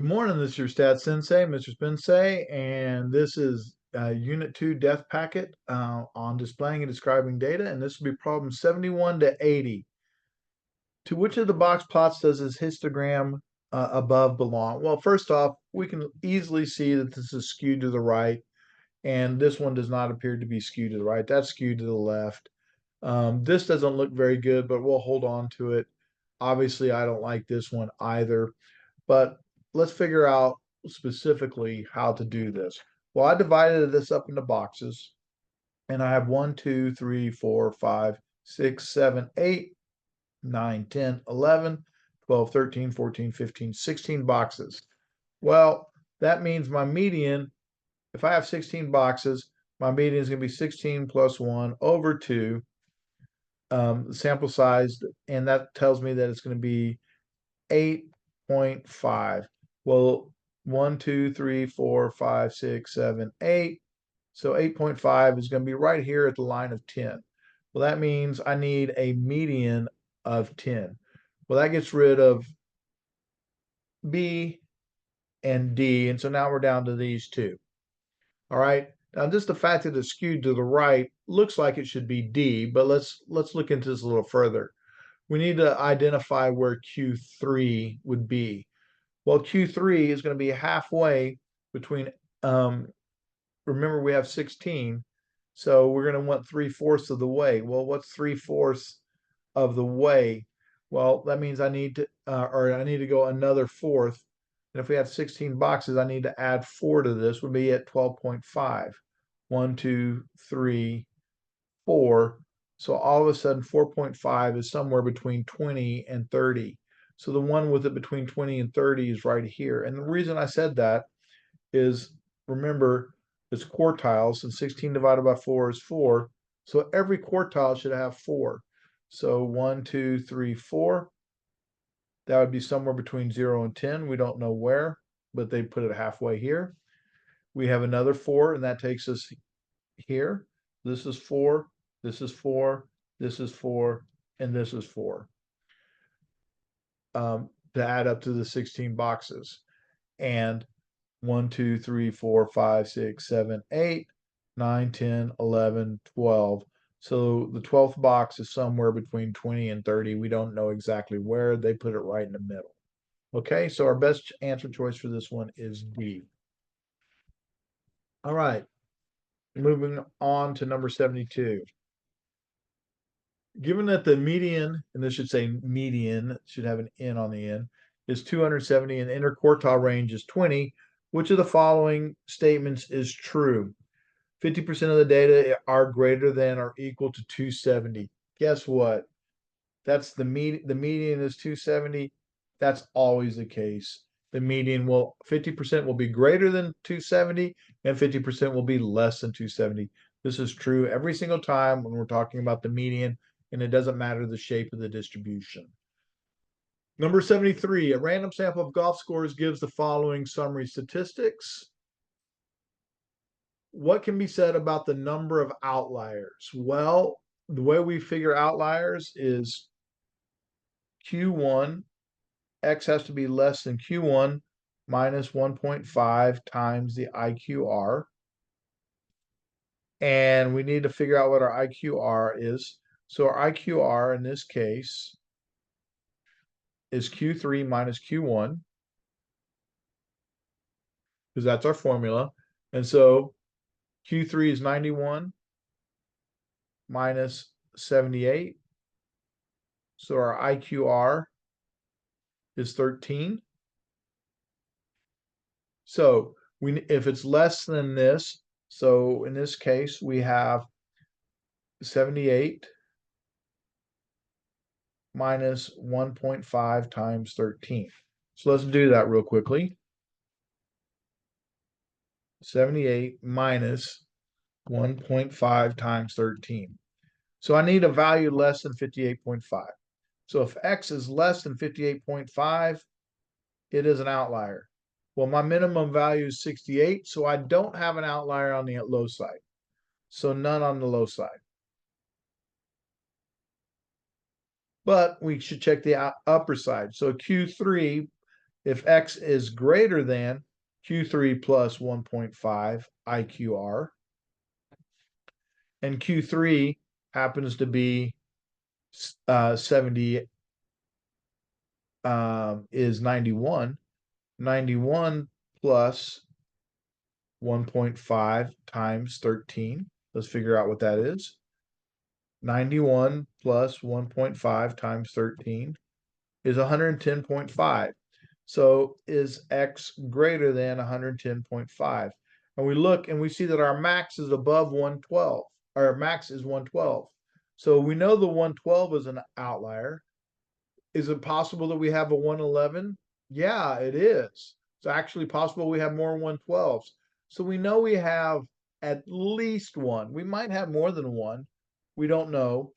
Good morning, this is your Stat Sensei, Mr. Spensei, and this is Unit 2 Death Packet on displaying and describing data, and this will be problem 71 to 80. To which of the box plots does this histogram above belong? Well, first off, we can easily see that this is skewed to the right, and this one does not appear to be skewed to the right. That's skewed to the left. This doesn't look very good, but we'll hold on to it. Obviously, I don't like this one either. But let's figure out specifically how to do this. Well, I divided this up into boxes, and I have 1, 2, 3, 4, 5, 6, 7, 8, 9, 10, 11, 12, 13, 14, 15, 16 boxes. Well, that means my median, if I have 16 boxes, my median is going to be 16 plus 1 over 2, sample size, and that tells me that it's going to be 8.5. Well, 1, 2, 3, 4, 5, 6, 7, 8. So 8.5 is going to be right here at the line of 10. Well, that means I need a median of 10. Well, that gets rid of B and D. And so now we're down to these two. All right. Now, just the fact that it's skewed to the right looks like it should be D, but let's look into this a little further. We need to identify where Q3 would be. Well, Q3 is going to be halfway between, remember we have 16, so we're going to want 3/4 of the way. Well, what's 3/4 of the way? Well, that means I need to, or I need to go another fourth. And if we have 16 boxes, I need to add 4 to this, would be at 12.5. 1, 2, 3, 4. So all of a sudden, 4.5 is somewhere between 20 and 30. So the one with it between 20 and 30 is right here. And the reason I said that is, remember, it's quartiles, and 16 divided by 4 is 4. So every quartile should have 4. So 1, 2, 3, 4. That would be somewhere between 0 and 10. We don't know where, but they put it halfway here. We have another 4, and that takes us here. This is 4, this is 4, this is 4, and this is 4. To add up to the 16 boxes. And 1, 2, 3, 4, 5, 6, 7, 8, 9, 10, 11, 12. So the 12th box is somewhere between 20 and 30. We don't know exactly where. They put it right in the middle. Okay, so our best answer choice for this one is D. All right, moving on to number 72. Given that the median, and this should say median, should have an N on the end, is 270 and the interquartile range is 20, which of the following statements is true? 50% of the data are greater than or equal to 270. Guess what? That's the median is 270. That's always the case. The median will 50% will be greater than 270 and 50% will be less than 270. This is true every single time when we're talking about the median, and it doesn't matter the shape of the distribution. Number 73, a random sample of golf scores gives the following summary statistics. What can be said about the number of outliers? Well, the way we figure outliers is Q1, X has to be less than Q1 minus 1.5 times the IQR. And we need to figure out what our IQR is. So our IQR in this case is Q3 minus Q1, because that's our formula. And so Q3 is 91 minus 78. So our IQR is 13. So if it's less than this, so in this case, we have 78 minus 1.5 times 13. So let's do that real quickly. 78 minus 1.5 times 13. So I need a value less than 58.5. So if X is less than 58.5, it is an outlier. Well, my minimum value is 68, so I don't have an outlier on the low side. So none on the low side. But we should check the upper side. So Q3 If X is greater than Q3 plus 1.5 IQR, and Q3 happens to be 70 is 91, 91 plus 1.5 times 13. Let's figure out what that is. 91 plus 1.5 times 13 is 110.5. So is X greater than 110.5? And we look and we see that our max is above 112. Our max is 112. So we know the 112 is an outlier. Is it possible that we have a 111? Yeah, it is. It's actually possible we have more 112s. So we know we have at least one. We might have more than one. We don't know.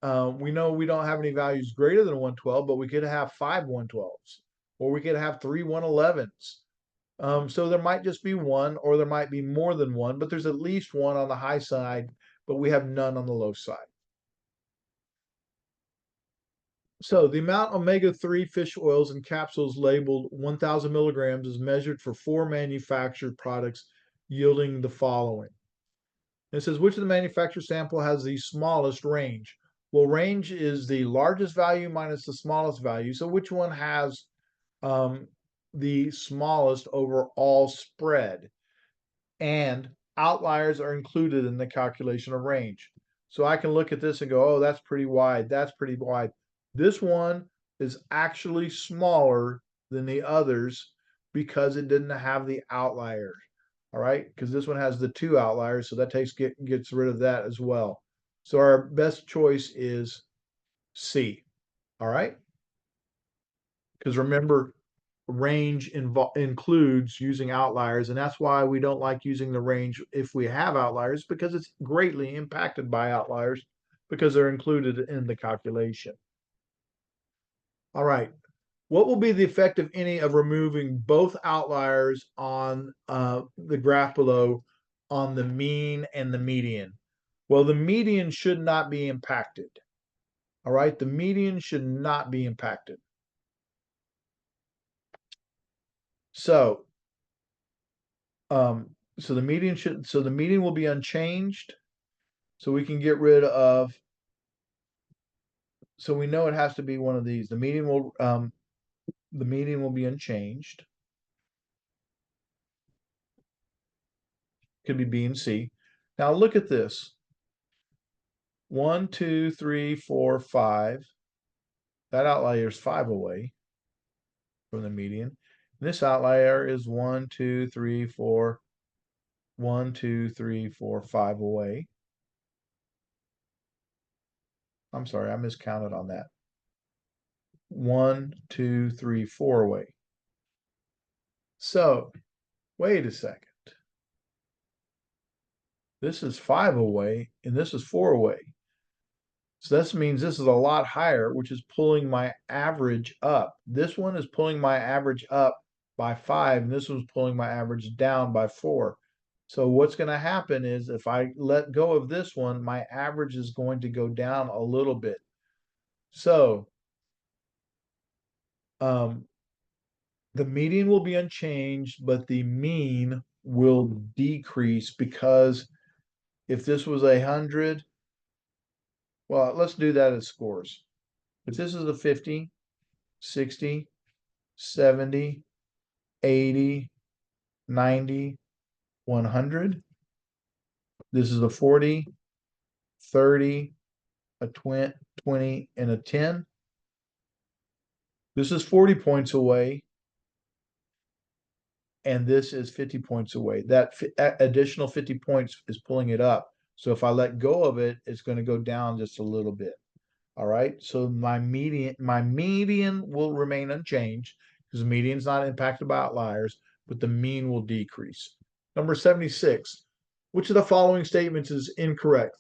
We know we don't have any values greater than 112, but we could have 5 112s, or we could have 3 111s. So there might just be one, or there might be more than one, but there's at least one on the high side, but we have none on the low side. So the amount of omega-3 fish oils in capsules labeled 1,000 milligrams is measured for 4 manufactured products, yielding the following. It says, which of the manufacturer sample has the smallest range? Well, range is the largest value minus the smallest value. So which one has the smallest overall spread? And outliers are included in the calculation of range. So I can look at this and go, oh, that's pretty wide. That's pretty wide. This one is actually smaller than the others because it didn't have the outliers. All right, because this one has the 2 outliers, so that gets rid of that as well. So our best choice is C. All right, because remember, range includes using outliers, and that's why we don't like using the range if we have outliers, because it's greatly impacted by outliers because they're included in the calculation. All right. What will be the effect, if any, of removing both outliers on the graph below on the mean and the median? Well, the median should not be impacted. All right, the median should not be impacted. So, so the median will be unchanged. So we can get rid of. So we know it has to be one of these. The median will be unchanged. Could be B and C. Now look at this. 1, 2, 3, 4, 5. That outlier is 5 away from the median. And this outlier is 1, 2, 3, 4. 1, 2, 3, 4, 5 away. I'm sorry, I miscounted on that. 1, 2, 3, 4 away. So, wait a second. This is 5 away, and this is 4 away. So this means this is a lot higher, which is pulling my average up. This one is pulling my average up by 5, and this one's pulling my average down by 4. So what's going to happen is if I let go of this one, my average is going to go down a little bit. So the median will be unchanged, but the mean will decrease, because if this was 100, well, let's do that as scores. If this is a 50, 60, 70, 80, 90, 100, this is a 40, 30, a 20, and a 10. This is 40 points away, and this is 50 points away. That additional 50 points is pulling it up. So if I let go of it, it's going to go down just a little bit. All right. So my median will remain unchanged because the median is not impacted by outliers, but the mean will decrease. Number 76. Which of the following statements is incorrect?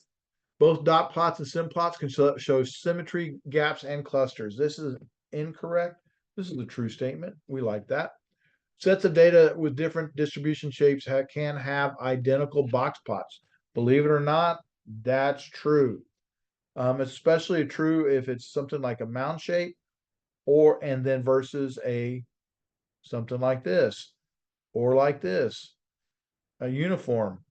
Both dot plots and sim plots can show symmetry, gaps, and clusters. This is incorrect. This is a true statement. We like that. Sets of data with different distribution shapes can have identical box plots. Believe it or not, that's true. Especially true if it's something like a mound shape, and then versus a something like this, or like this, a uniform.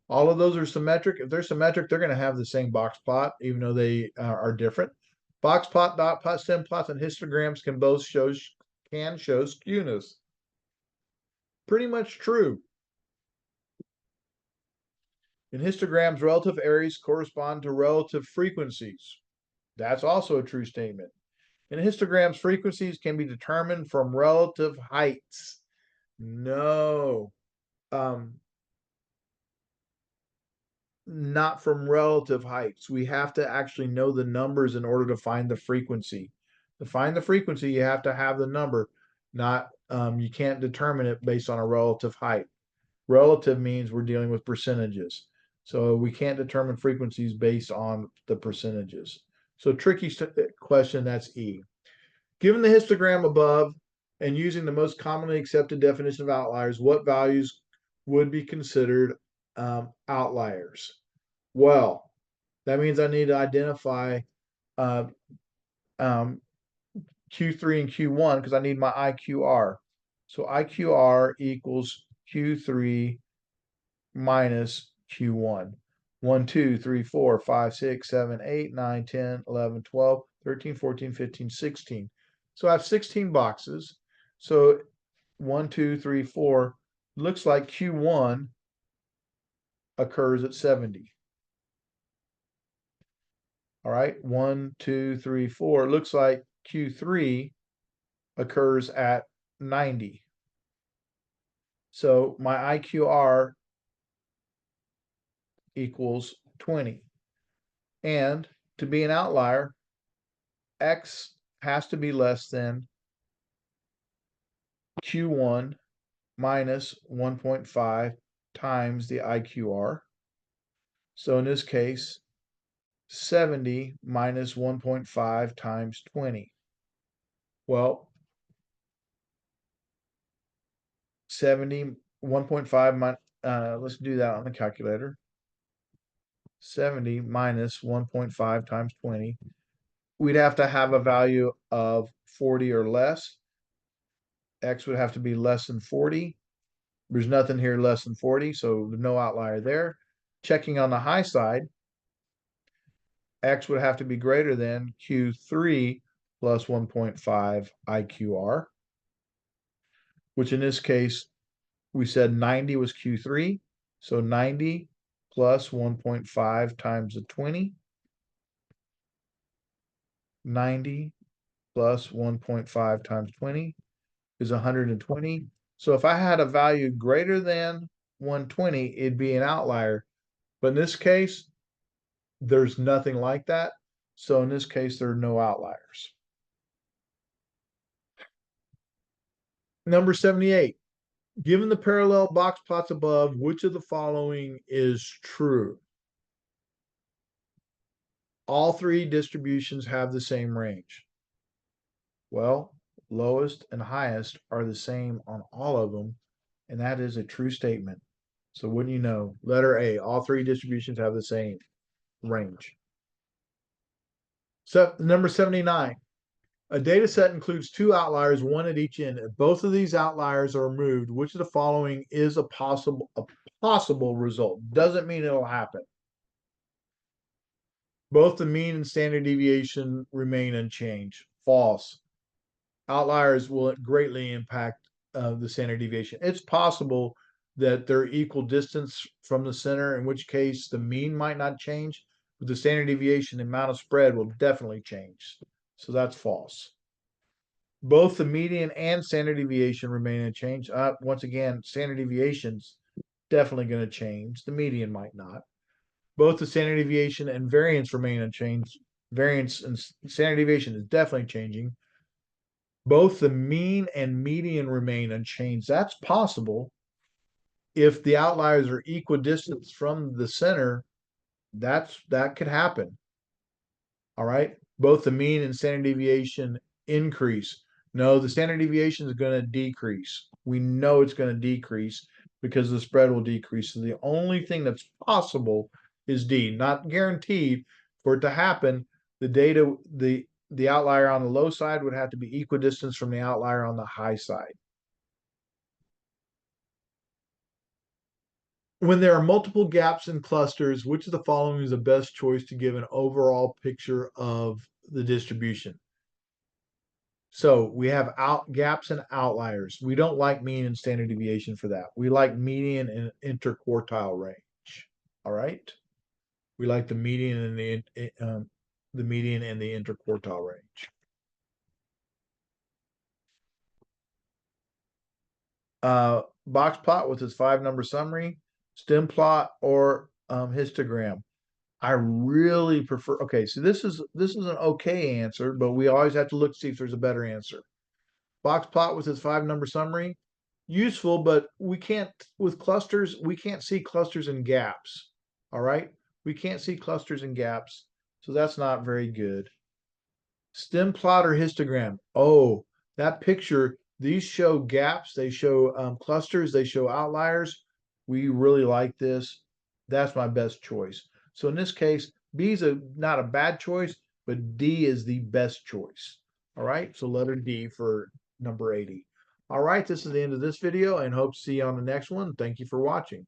All of those are symmetric. If they're symmetric, they're going to have the same box plot, even though they are different. Box plot, dot plot, stem plots, and histograms can both show skewness. Pretty much true. In histograms, relative areas correspond to relative frequencies. That's also a true statement. In histograms, frequencies can be determined from relative heights. No. Not from relative heights. We have to actually know the numbers in order to find the frequency. To find the frequency, you have to have the number, not you can't determine it based on a relative height. Relative means we're dealing with percentages. So we can't determine frequencies based on the percentages. So tricky question, that's E. Given the histogram above and using the most commonly accepted definition of outliers, what values would be considered outliers? Well, that means I need to identify uh, Q3 and Q1 because I need my IQR. So IQR equals Q3 minus Q1. 1, 2, 3, 4, 5, 6, 7, 8, 9, 10, 11, 12, 13, 14, 15, 16. So I have 16 boxes. So 1, 2, 3, 4. Looks like Q1 occurs at 70. All right, 1, 2, 3, 4. It looks like Q3 occurs at 90. So my IQR equals 20. And to be an outlier, X has to be less than Q1 minus 1.5 times the IQR. So in this case, 70 minus 1.5 times 20. Well, 70, 1.5, let's do that on the calculator. 70 minus 1.5 times 20. We'd have to have a value of 40 or less. X would have to be less than 40. There's nothing here less than 40, so no outlier there. Checking on the high side, X would have to be greater than Q3 plus 1.5 IQR, which in this case, we said 90 was Q3. So 90 plus 1.5 times the 20. 90 plus 1.5 times 20 is 120. So if I had a value greater than 120, it'd be an outlier. But in this case, there's nothing like that. So in this case, there are no outliers. Number 78. Given the parallel box plots above, which of the following is true? All three distributions have the same range. Well, lowest and highest are the same on all of them, and that is a true statement. So wouldn't you know, letter A, all three distributions have the same range. So number 79. A data set includes two outliers, one at each end. If both of these outliers are removed, which of the following is a possible result? Doesn't mean it'll happen. Both the mean and standard deviation remain unchanged. False. Outliers will greatly impact the standard deviation. It's possible that they're equal distance from the center, in which case the mean might not change, but the standard deviation, the amount of spread will definitely change. So that's false. Both the median and standard deviation remain unchanged. Once again, standard deviation's definitely going to change. The median might not. Both the standard deviation and variance remain unchanged. Variance and standard deviation is definitely changing. Both the mean and median remain unchanged. That's possible. If the outliers are equidistant from the center, that could happen. All right. Both the mean and standard deviation increase. No, the standard deviation is going to decrease. We know it's going to decrease because the spread will decrease. So the only thing that's possible is D, not guaranteed for it to happen. The the outlier on the low side would have to be equidistant from the outlier on the high side. When there are multiple gaps in clusters, which of the following is the best choice to give an overall picture of the distribution? So we have gaps and outliers. We don't like mean and standard deviation for that. We like median and interquartile range. All right. We like the median and the median and the interquartile range. Box plot with its 5-number summary, stem plot, or histogram. I really prefer. Okay, so this is an okay answer, but we always have to look to see if there's a better answer. Box plot with its 5-number summary, useful, but we can't with clusters. We can't see clusters and gaps. All right, we can't see clusters and gaps, so that's not very good. Stem plot or histogram. Oh, that picture. These show gaps. They show clusters. They show outliers. We really like this. That's my best choice. So in this case, B is not a bad choice, but D is the best choice. All right, so letter D for number 80. All right, this is the end of this video and hope to see you on the next one. Thank you for watching.